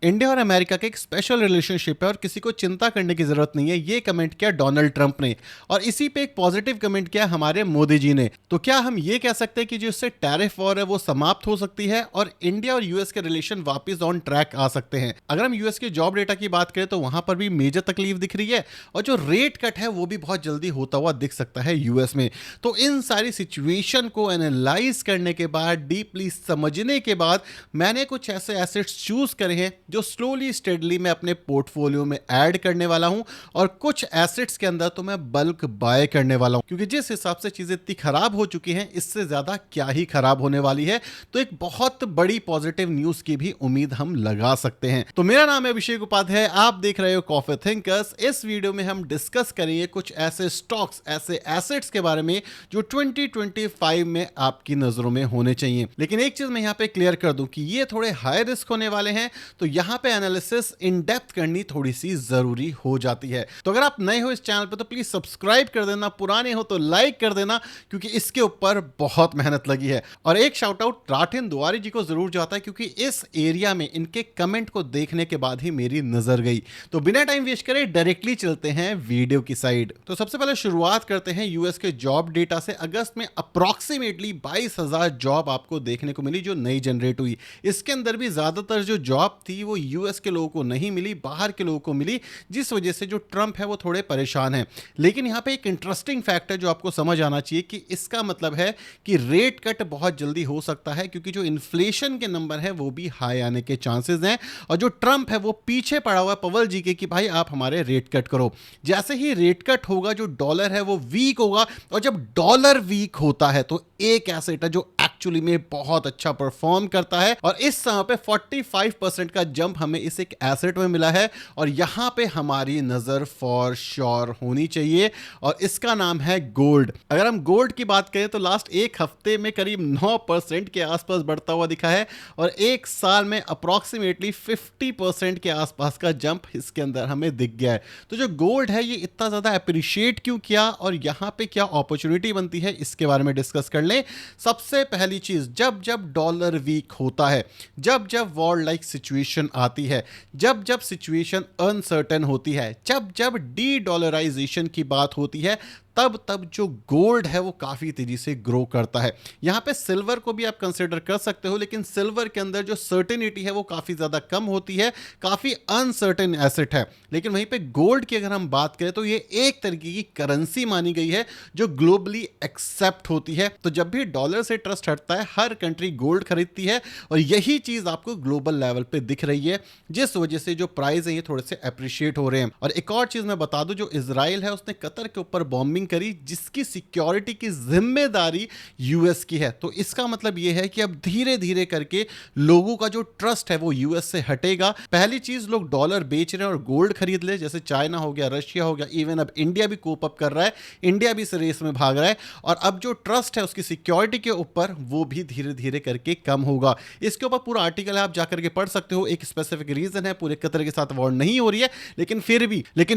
India और America का एक स्पेशल रिलेशनशिप है और किसी को चिंता करने की जरूरत नहीं है, ये कमेंट किया डोनाल्ड ट्रंप ने। और इसी पे एक पॉजिटिव कमेंट किया हमारे मोदी जी ने। तो क्या हम ये कह सकते हैं कि जो इससे टैरिफ वॉर है वो समाप्त हो सकती है और इंडिया और यूएस के रिलेशन वापस ऑन ट्रैक आ सकते हैं? अगर हम यूएस के जॉब डेटा की बात करें तो वहां पर भी मेजर तकलीफ दिख रही है और जो रेट कट है वो भी बहुत जल्दी होता हुआ दिख सकता है यूएस में। तो इन सारी सिचुएशन को एनालाइज करने के बाद, डीपली समझने के बाद, मैंने कुछ ऐसे एसेट्स चूज करे हैं जो स्लोली स्टेडली मैं अपने पोर्टफोलियो में ऐड करने वाला हूं। और कुछ एसेट्स के अंदर तो मैं बल्क बाय करने वाला हूं, क्योंकि जिस हिसाब से चीजें इतनी खराब हो चुकी हैं इससे ज्यादा क्या ही खराब होने वाली है। तो एक बहुत बड़ी पॉजिटिव न्यूज की भी उम्मीद हम लगा सकते हैं। तो मेरा नाम है अभिषेक उपाध्याय, आप देख रहे हो कॉफी थिंकर्स। इस वीडियो में हम डिस्कस करेंगे कुछ ऐसे स्टॉक्स, ऐसे एसेट्स के बारे में जो 2025 में आपकी नजरों में होने चाहिए। लेकिन एक चीज मैं यहां पे क्लियर कर दूं कि ये थोड़े हाई रिस्क होने वाले हैं, तो यहां पे एनालिसिस इन डेप्थ करनी थोड़ी सी जरूरी हो जाती है। तो अगर आप नए हो इस चैनल पे तो प्लीज सब्सक्राइब कर देना, पुराने हो तो लाइक कर देना, क्योंकि इसके ऊपर बहुत मेहनत लगी है। और एक शाउट आउट राठिन दुआरी जी को जरूर जाता है, क्योंकि इस एरिया में इनके कमेंट को देखने के बाद ही मेरी नजर गई। तो बिना टाइम वेस्ट करे डायरेक्टली चलते हैं वीडियो की साइड। तो सबसे पहले शुरुआत करते हैं यूएस के जॉब डेटा से। अगस्त में अप्रॉक्सीमेटली 22,000 जॉब आपको देखने को मिली जो नई जनरेट हुई। इसके अंदर भी ज्यादातर जो जॉब थी वो यूएस के लोगों को नहीं मिली, बाहर के लोगों को मिली, जिस वजह से जो ट्रंप है वो थोड़े परेशान हैं। लेकिन यहां पे एक इंटरेस्टिंग फैक्ट है जो आपको समझ आना चाहिए कि इसका मतलब है कि रेट कट बहुत जल्दी हो सकता है, क्योंकि जो इन्फ्लेशन के नंबर है वो भी हाई आने के चांसेस हैं। और जो ट्रंप है वो पीछे पड़ा हुआ है पवल जी के कि भाई आप हमारे रेट कट करो। जैसे ही रेट कट होगा जो डॉलर है वो वीक होगा, और जब डॉलर वीक होता है तो एक एसेट है जो एक्चुअली में बहुत अच्छा परफॉर्म करता है। और इस समय पे 45% का जंप हमें इस एक एसेट में मिला है, और यहां पे हमारी नजर फॉर श्योर होनी चाहिए, और इसका नाम है गोल्ड। अगर हम गोल्ड की बात करें तो लास्ट एक हफ्ते में करीब 9% के आसपास बढ़ता हुआ दिखा है, और एक साल में अप्रॉक्सीमेटली 50% के आसपास का जंप इसके अंदर हमें दिख गया है। तो जो गोल्ड है ये इतना ज्यादा अप्रिशिएट क्यों किया और यहां पे क्या अपॉर्चुनिटी बनती है, इसके बारे में डिस्कस कर लें। सबसे पहली चीज, जब जब डॉलर वीक होता है, जब जब वॉर लाइक सिचुएशन आती है, जब जब सिचुएशन अनसर्टेन होती है, जब जब डी डॉलराइजेशन की बात होती है, तब तब जो गोल्ड है वो काफी तेजी से ग्रो करता है। यहां पे सिल्वर को भी आप कंसीडर कर सकते हो, लेकिन सिल्वर के अंदर जो सर्टेनिटी है वो काफी ज्यादा कम होती है, काफी अनसर्टेन एसेट है। लेकिन वहीं पे गोल्ड की अगर हम बात करें तो ये एक तरीके की करेंसी मानी गई है जो ग्लोबली एक्सेप्ट होती है। तो जब भी डॉलर से ट्रस्ट हटता है हर कंट्री गोल्ड खरीदती है, और यही चीज आपको ग्लोबल लेवल पे दिख रही है, जिस वजह से जो प्राइस है ये थोड़े से अप्रिशिएट हो रहे हैं। और एक और चीज मैं बता दूं, जो इजराइल है उसने कतर के ऊपर बॉम्बिंग करी, जिसकी सिक्योरिटी की जिम्मेदारी यूएस की है। तो इसका मतलब यह है कि अब धीरे धीरे करके लोगों का जो ट्रस्ट है वो यूएस से हटेगा। पहली चीज, लोग डॉलर बेच रहे हैं और गोल्ड खरीद ले, जैसे चाइना हो गया, रशिया हो गया, इवन अब इंडिया भी कोप अप कर रहा है, इंडिया भी इस रेस में भाग रहा है। और अब जो ट्रस्ट है उसकी सिक्योरिटी के ऊपर वो भी धीरे धीरे करके कम होगा। इसके ऊपर पूरा आर्टिकल है, आप जाकर के पढ़ सकते हो। एक स्पेसिफिक रीजन है, पूरे कतर के साथ वॉर नहीं हो रही है, लेकिन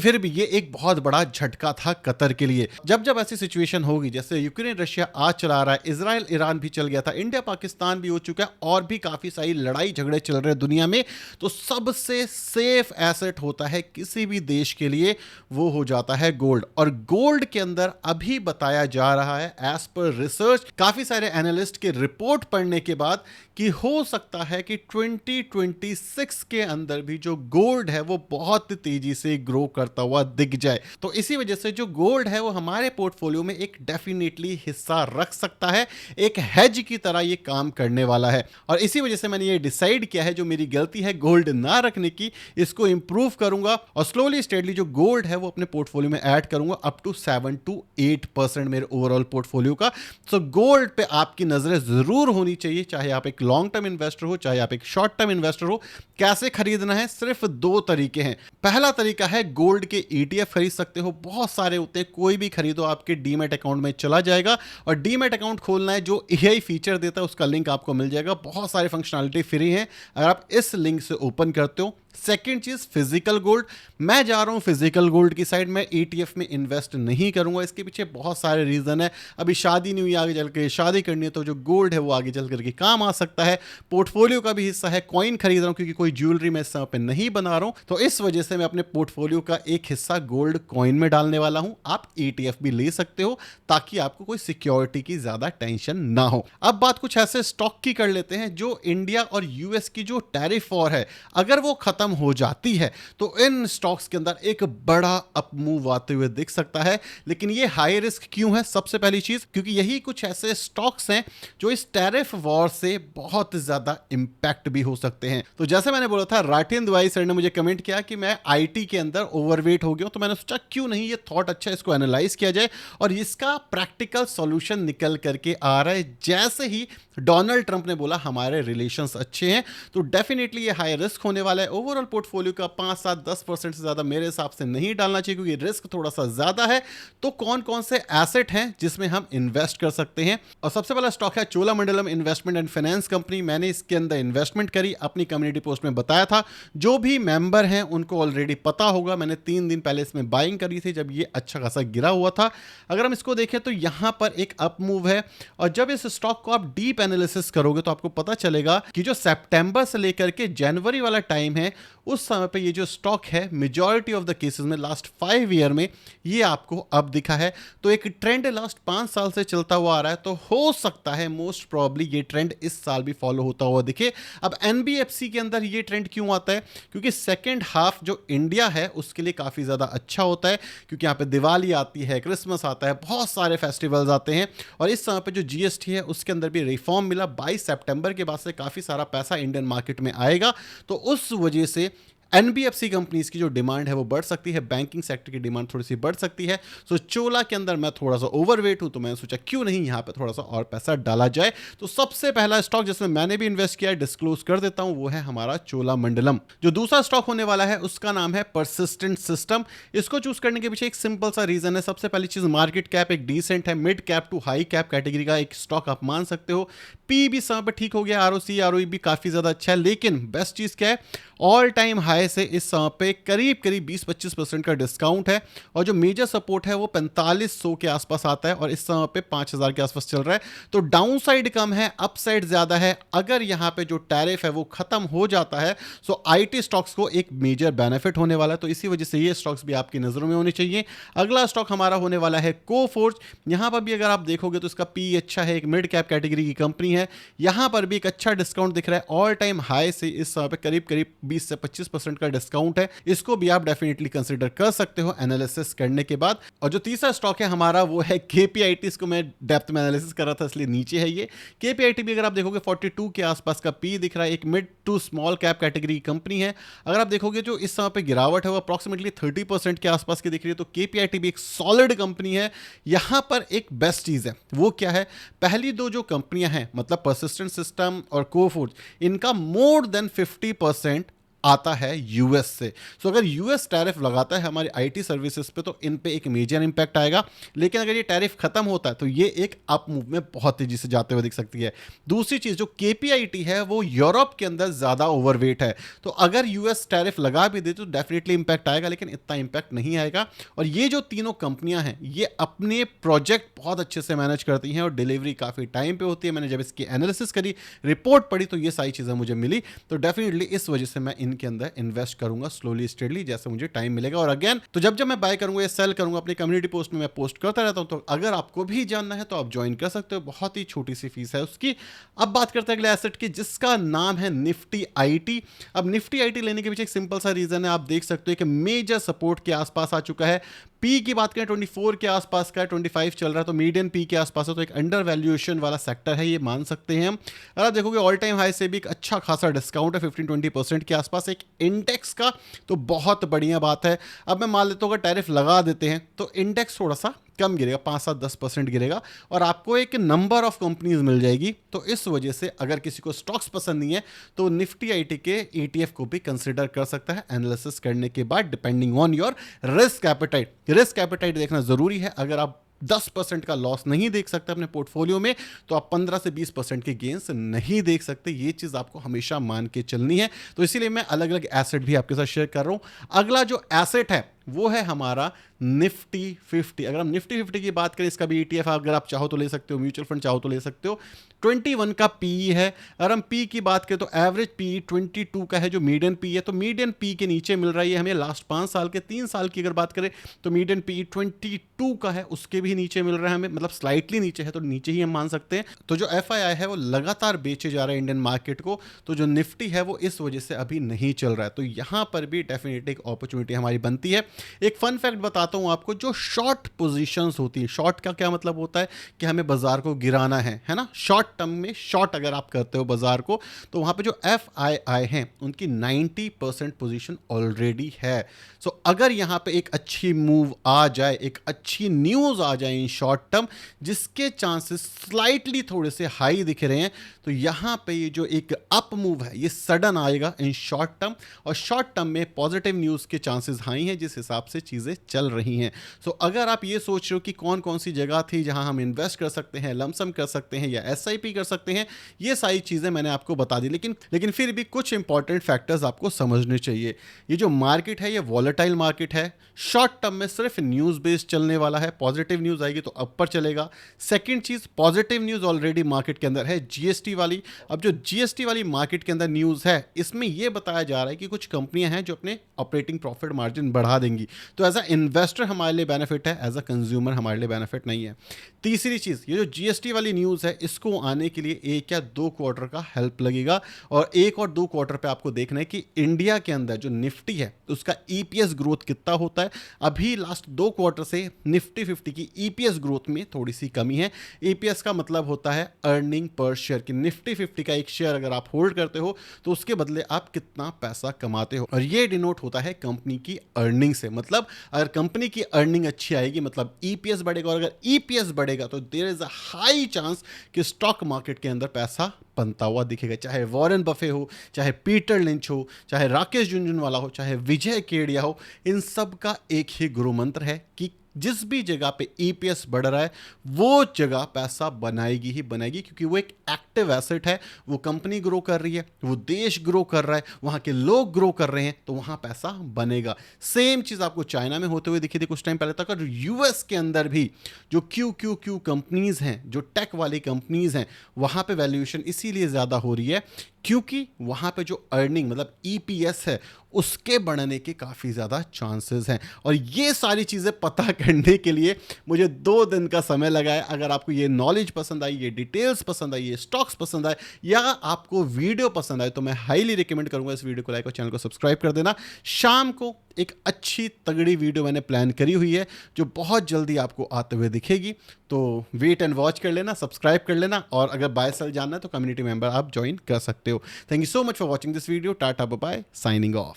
फिर भी ये एक बहुत बड़ा झटका था कतर के लिए। जब जब ऐसी सिचुएशन होगी, जैसे यूक्रेन रशिया आज चला रहा है, इजराइल ईरान भी चल गया था, इंडिया पाकिस्तान भी हो चुका है, और भी काफी सारी लड़ाई झगड़े चल रहे हैं दुनिया में, तो सबसे सेफ एसेट होता है किसी भी देश के लिए वो हो जाता है गोल्ड। और गोल्ड के अंदर अभी बताया जा रहा है, एज पर रिसर्च, काफी सारे एनालिस्ट के रिपोर्ट पढ़ने के बाद, कि हो सकता है कि 2026 के अंदर भी जो गोल्ड है वो बहुत तेजी से ग्रो करता हुआ दिख जाए। तो इसी वजह से जो गोल्ड है वो हमारे पोर्टफोलियो में एक डेफिनेटली हिस्सा रख सकता है, एक हेज की तरह ये काम करने वाला है। और इसी वजह से मैंने ये डिसाइड किया है, जो मेरी गलती है गोल्ड ना रखने की, इसको इंप्रूव करूंगा और स्लोली स्टेडली जो गोल्ड है वो अपने पोर्टफोलियो में ऐड करूंगा अप टू 7 to 8% मेरे ओवरऑल पोर्टफोलियो का। सो गोल्ड पे आपकी नजरें जरूर होनी चाहिए, चाहे आप एक लॉन्ग टर्म इन्वेस्टर हो, चाहे आप एक शॉर्ट टर्म इन्वेस्टर हो। कैसे खरीदना है? सिर्फ दो तरीके हैं। पहला तरीका है गोल्ड के ETF खरीद सकते हो, बहुत सारे होते हैं, कोई भी खरीदो आपके डीमैट अकाउंट में चला जाएगा। और डीमैट अकाउंट खोलना है जो एआई फीचर देता है उसका लिंक आपको मिल जाएगा। बहुत सारी फंक्शनलिटी फ्री है अगर आप इस लिंक से ओपन करते हो। सेकेंड चीज फिजिकल गोल्ड, मैं जा रहा हूं फिजिकल गोल्ड की साइड में, ETF में इन्वेस्ट नहीं करूंगा। इसके पीछे बहुत सारे रीजन है। अभी शादी नहीं हुई, आगे चल के शादी करनी है तो जो गोल्ड है वो आगे चल करके काम आ सकता है। पोर्टफोलियो का भी हिस्सा है। कॉइन खरीद रहा हूं क्योंकि कोई ज्वेलरी मैं इस समय पे नहीं बना रहा हूं, तो इस वजह से मैं अपने पोर्टफोलियो का एक हिस्सा गोल्ड कॉइन में डालने वाला हूं। आप ETF भी ले सकते हो ताकि आपको कोई सिक्योरिटी की ज्यादा टेंशन ना हो। अब बात कुछ ऐसे स्टॉक की कर लेते हैं जो इंडिया और यूएस की जो टैरिफ वॉर है अगर वो खत्म हो जाती है तो इन स्टॉक्स के अंदर एक बड़ा अप मूव आते हुए दिख सकता है। लेकिन ये हाई रिस्क क्यों है? सबसे पहली चीज क्योंकि यही कुछ ऐसे स्टॉक्स हैं जो इस टैरिफ वॉर से बहुत ज्यादा इंपैक्ट भी हो सकते हैं। तो जैसे मैंने बोला था, राठियन द्वाई सर ने मुझे कमेंट किया कि मैं आईटी के अंदर ओवरवेट हो गया हूं, तो मैंने सोचा क्यों नहीं ये थॉट अच्छा, इसको एनालाइज किया जाए और इसका प्रैक्टिकल सॉल्यूशन निकल करके आ रहा है। जैसे ही डोनाल्ड ट्रंप ने बोला हमारे रिलेशंस अच्छे हैं, तो डेफिनेटली ये हाई रिस्क होने वाला है। ओवरऑल पोर्टफोलियो का 5, 7, 10% से ज्यादा मेरे हिसाब से नहीं डालना चाहिए क्योंकि रिस्क थोड़ा सा ज्यादा है। तो कौन कौन से एसेट हैं जिसमें हम इन्वेस्ट कर सकते हैं? और सबसे पहला स्टॉक है Cholamandalam investment and finance company. मैंने इसके अंदर इन्वेस्टमेंट करी, अपनी कम्युनिटी पोस्ट में बताया था। जो भी मेंबर हैं उनको ऑलरेडी पता होगा, मैंने 3 दिन पहले इसमें बाइंग करी थी जब ये अच्छा खासा गिरा हुआ था। अगर हम इसको देखें तो यहां पर एक अप मूव है और जब इस स्टॉक को आप डीप एनालिसिस करोगे तो आपको पता चलेगा कि जो सितंबर से लेकर के जनवरी वाला टाइम है उस समय पे ये जो स्टॉक है मेजॉरिटी ऑफ द केसेस में लास्ट 5 ईयर में ये आपको अब दिखा है। तो एक ट्रेंड लास्ट 5 साल से चलता हुआ आ रहा है, तो हो सकता है मोस्ट प्रोबेबली ये ट्रेंड इस साल भी फॉलो होता हुआ दिखे। अब एनबीएफसी के अंदर ये ट्रेंड क्यों आता है? क्योंकि सेकेंड हाफ जो इंडिया है उसके लिए काफी ज्यादा अच्छा होता है क्योंकि यहाँ पे दिवाली आती है, क्रिसमस आता है, बहुत सारे फेस्टिवल्स आते हैं और इस समय पे जो जीएसटी है उसके अंदर भी रिफॉर्म मिला। 22 सितंबर के बाद से काफी सारा पैसा इंडियन मार्केट में आएगा, तो उस वजह से एनबीएफसी कंपनीज की जो डिमांड है वो बढ़ सकती है, बैंकिंग सेक्टर की डिमांड थोड़ी सी बढ़ सकती है। सो चोला के अंदर मैं थोड़ा सा ओवरवेट हूं तो मैंने सोचा क्यों नहीं यहां पे थोड़ा सा और पैसा डाला जाए। तो सबसे पहला स्टॉक जिसमें मैंने भी इन्वेस्ट किया है, डिस्क्लोज कर देता हूं, वो है हमारा चोलामंडलम। जो दूसरा स्टॉक होने वाला है उसका नाम है परसिस्टेंट सिस्टम। इसको चूज करने के पीछे एक सिंपल सा रीजन है। सबसे पहली चीज, मार्केट कैप एक डिसेंट है, mid cap to high cap category का एक स्टॉक आप मान सकते हो। पी भी समय पर ठीक हो गया, आरओसी आरओई भी काफी ज्यादा अच्छा है, लेकिन बेस्ट चीज क्या है, ऑल टाइम हाई से इस समय पे करीब 20-25% का डिस्काउंट है और जो मेजर सपोर्ट है वो 4500 के आसपास आता है और इस समय पे 5000 के आसपास चल रहा है। तो डाउन साइड कम है, अपसाइड ज्यादा है। अगर यहां पे जो टैरिफ है वो खत्म हो जाता है तो आईटी स्टॉक्स को एक मेजर बेनिफिट होने वाला है, तो इसी वजह से ये स्टॉक्स भी आपकी नजरों में होने चाहिए। अगला स्टॉक हमारा होने वाला है कोफोर्ज। यहां पर भी अगर आप देखोगे तो इसका पी अच्छा है, एक मिड कैप कैटेगरी की कंपनी है। यहां पर भी एक अच्छा डिस्काउंट दिख रहा है, ऑल टाइम हाई से इस समय पे करीब 20 से 25% का डिस्काउंट है। इसको भी आप डेफिनेटली कंसीडर कर सकते हो एनालिसिस करने के बाद। और जो तीसरा स्टॉक है हमारा वो है केपीआईटी। इसको मैं डेप्थ में एनालिसिस कर रहा था इसलिए नीचे है ये। केपीआईटी भी अगर आप देखोगे 42 के आसपास का पी दिख रहा है, एक mid to small cap category की कंपनी है। अगर आप देखोगे जो इस समय पे गिरावट है वो अप्रॉक्सीमेटली 30% के आसपास की दिख रही है, तो केपीआईटी भी एक सॉलिड कंपनी है। यहां पर एक बेस्ट चीज है, वो क्या है, पहली दो जो कंपनियां हैं मतलब परसिस्टेंट सिस्टम और कोफोर्ज, इनका मोर देन 50% आता है यूएस से। सो अगर यूएस टैरिफ लगाता है हमारी आईटी सर्विसेज पे तो इन पे एक मेजर इंपैक्ट आएगा, लेकिन अगर ये टैरिफ खत्म होता है तो ये एक अप मूव में बहुत तेजी से जाते हुए दिख सकती है। दूसरी चीज, जो केपीआईटी है वो यूरोप के अंदर ज्यादा ओवरवेट है, तो अगर यूएस टैरिफ लगा भी दे तो डेफिनेटली इंपैक्ट आएगा, लेकिन इतना इंपैक्ट नहीं आएगा। और ये जो तीनों कंपनियां हैं ये अपने प्रोजेक्ट बहुत अच्छे से मैनेज करती हैं और डिलीवरी काफी टाइम पे होती है। मैंने जब इसकी एनालिसिस करी, रिपोर्ट पढ़ी, तो ये सारी चीजें मुझे मिली, तो डेफिनेटली इस वजह से मैं के अंदर इन्वेस्ट करूंगा स्लोली स्टेडली जैसे मुझे टाइम मिलेगा। और अगेन, तो जब मैं बाय करूंगा या सेल करूंगा अपनी कम्युनिटी पोस्ट में मैं पोस्ट करता रहता हूं, तो अगर आपको भी जानना है तो आप ज्वाइन कर सकते हो, बहुत ही छोटी सी फीस है उसकी। अब बात करते हैं अगले एसेट की जिसका नाम है निफ्टी आईटी। अब निफ्टी आईटी लेने के पीछे एक सिंपल सा रीजन है, आप देख सकते हो कि मेजर सपोर्ट के आसपास आ चुका है। पी की बात करें 24 के आसपास का है, 25 चल रहा है, तो मीडियन पी के आसपास है, तो एक अंडर वैल्यूएशन वाला सेक्टर है, ये मान सकते हैं हम। अगर आप देखोगे ऑल टाइम हाई से भी एक अच्छा खासा डिस्काउंट है 15-20% के आसपास एक इंडेक्स का, तो बहुत बढ़िया बात है। अब मैं मान लेता हूँ अगर टैरिफ लगा देते हैं तो इंडेक्स थोड़ा सा कम गिरेगा, 5-7-10% गिरेगा और आपको एक नंबर ऑफ कंपनीज मिल जाएगी। तो इस वजह से अगर किसी को स्टॉक्स पसंद नहीं है तो निफ्टी आईटी के ETF को भी कंसिडर कर सकता है एनालिसिस करने के बाद, depending on your risk appetite. Risk appetite देखना जरूरी है। अगर आप 10% का लॉस नहीं देख सकते अपने पोर्टफोलियो में तो आप 15 से 20% के गेन्स नहीं देख सकते। ये चीज़ आपको हमेशा मान के चलनी है। तो इसीलिए मैं अलग अलग एसेट भी आपके साथ शेयर कर रहा हूं। अगला जो एसेट है वो है हमारा निफ्टी 50। अगर हम निफ्टी 50 की बात करें, इसका भी ETF अगर आप चाहो तो ले सकते हो, म्यूचुअल फंड चाहो तो ले सकते हो। 21 का PE है। अगर हम पी की बात करें तो एवरेज PE 22 का है जो मीडियन PE है। तो मीडियन PE के नीचे मिल रही है हमें लास्ट 5 साल के। 3 साल की अगर बात करें तो मीडियन PE 22 का है, उसके भी नीचे मिल रहा है हमें, मतलब स्लाइटली नीचे है तो नीचे ही हम मान सकते हैं। तो जो FII है वो लगातार बेचे जा रहा है इंडियन मार्केट को। तो जो निफ्टी है वो इस वजह से अभी नहीं चल रहा है। तो यहां पर भी डेफिनेटली एक अपॉर्चुनिटी हमारी बनती है। एक फन फैक्ट बताता हूं आपको, जो शॉर्ट पोजीशंस होती है, शॉर्ट का क्या मतलब होता है कि हमें बाजार को गिराना है ना। शॉर्ट टर्म में शॉर्ट अगर आप करते हो बाजार को तो वहां पे जो FII हैं उनकी 90% पोजीशन ऑलरेडी है। सो अगर यहां पे एक अच्छी मूव आ जाए, एक अच्छी न्यूज आ जाए इन शॉर्ट टर्म जिसके चांसेस स्लाइटली थोड़े से हाई दिख रहे हैं, तो यहां पे ये जो एक अप मूव है ये सडन आएगा इन शॉर्ट टर्म। और शॉर्ट टर्म में पॉजिटिव न्यूज के चांसेस हाई हैं जिस हिसाब से चीजें चल रही हैं। सो अगर आप ये सोच रहे हो कि कौन कौन सी जगह थी जहां हम इन्वेस्ट कर सकते हैं, लमसम कर सकते हैं या SIP कर सकते हैं, ये सारी चीजें मैंने आपको बता दी। लेकिन फिर भी कुछ इंपॉर्टेंट फैक्टर्स आपको समझने चाहिए। ये जो मार्केट है ये वॉलेटाइल मार्केट है। शॉर्ट टर्म में सिर्फ न्यूज बेस्ड चलने वाला है। पॉजिटिव न्यूज आएगी तो अपर चलेगा। सेकंड चीज, पॉजिटिव न्यूज ऑलरेडी मार्केट के अंदर है, GST वाली। अब जो GST वाली मार्केट के अंदर न्यूज है इसमें यह बताया जा रहा है कि कुछ कंपनियां हैं जो अपने ऑपरेटिंग प्रॉफिट मार्जिन बढ़ा देंगी। तो एज अ इन्वेस्टर हमारे लिए बेनिफिट है, एज अ कंज्यूमर हमारे लिए बेनिफिट नहीं है। तीसरी चीज, ये जो GST वाली न्यूज है इसको आने के लिए 1 या 2 क्वार्टर का हेल्प लगेगा। और 1 और 2 क्वार्टर पे आपको देखना है कि इंडिया के अंदर जो निफ्टी है उसका EPS ग्रोथ कितना होता है। अभी लास्ट 2 क्वार्टर से निफ्टी 50 की EPS ग्रोथ में थोड़ी सी कमी है। EPS का मतलब होता है अर्निंग पर शेयर, कि निफ्टी 50 का एक शेयर अगर आप होल्ड करते हो तो उसके बदले आप कितना पैसा कमाते हो। और ये डिनोट होता है कंपनी की अर्निंग से। मतलब अगर कंपनी की अर्निंग अच्छी आएगी मतलब EPS बढ़ेगा, और अगर EPS बढ़ेगा तो there is a high chance कि स्टॉक मार्केट के अंदर पैसा बनता हुआ दिखेगा। चाहे वॉरेन बफे हो, चाहे पीटर लिंच हो, चाहे राकेश झुनझुनवाला हो, चाहे विजय केडिया हो, इन सब का एक ही गुरु मंत्र है कि जिस भी जगह पे EPS बढ़ रहा है वो जगह पैसा बनाएगी ही बनाएगी, क्योंकि वो एक एक्टिव एसेट है। वो कंपनी ग्रो कर रही है, वो देश ग्रो कर रहा है, वहां के लोग ग्रो कर रहे हैं, तो वहां पैसा बनेगा। सेम चीज आपको चाइना में होते हुए दिखी थी कुछ टाइम पहले तक। और US के अंदर भी जो QQQ कंपनीज हैं, जो टेक वाली कंपनीज हैं, वहां पे वैल्यूएशन इसीलिए ज्यादा हो रही है क्योंकि वहां पे जो अर्निंग मतलब EPS है उसके बढ़ने के काफ़ी ज़्यादा चांसेस हैं। और ये सारी चीज़ें पता करने के लिए मुझे 2 दिन का समय लगा है। अगर आपको ये नॉलेज पसंद आई, ये डिटेल्स पसंद आई, ये स्टॉक्स पसंद आए या आपको वीडियो पसंद आए तो मैं हाईली रिकमेंड करूंगा इस वीडियो को लाइक और चैनल को सब्सक्राइब कर देना। शाम को एक अच्छी तगड़ी वीडियो मैंने प्लान करी हुई है जो बहुत जल्दी आपको आते हुए दिखेगी। तो वेट एंड वॉच कर लेना, सब्सक्राइब कर लेना, और अगर बाय सेल जानना है तो कम्युनिटी मेंबर आप ज्वाइन कर सकते हो। Thank you so much for watching this video. Tata bye bye, signing of.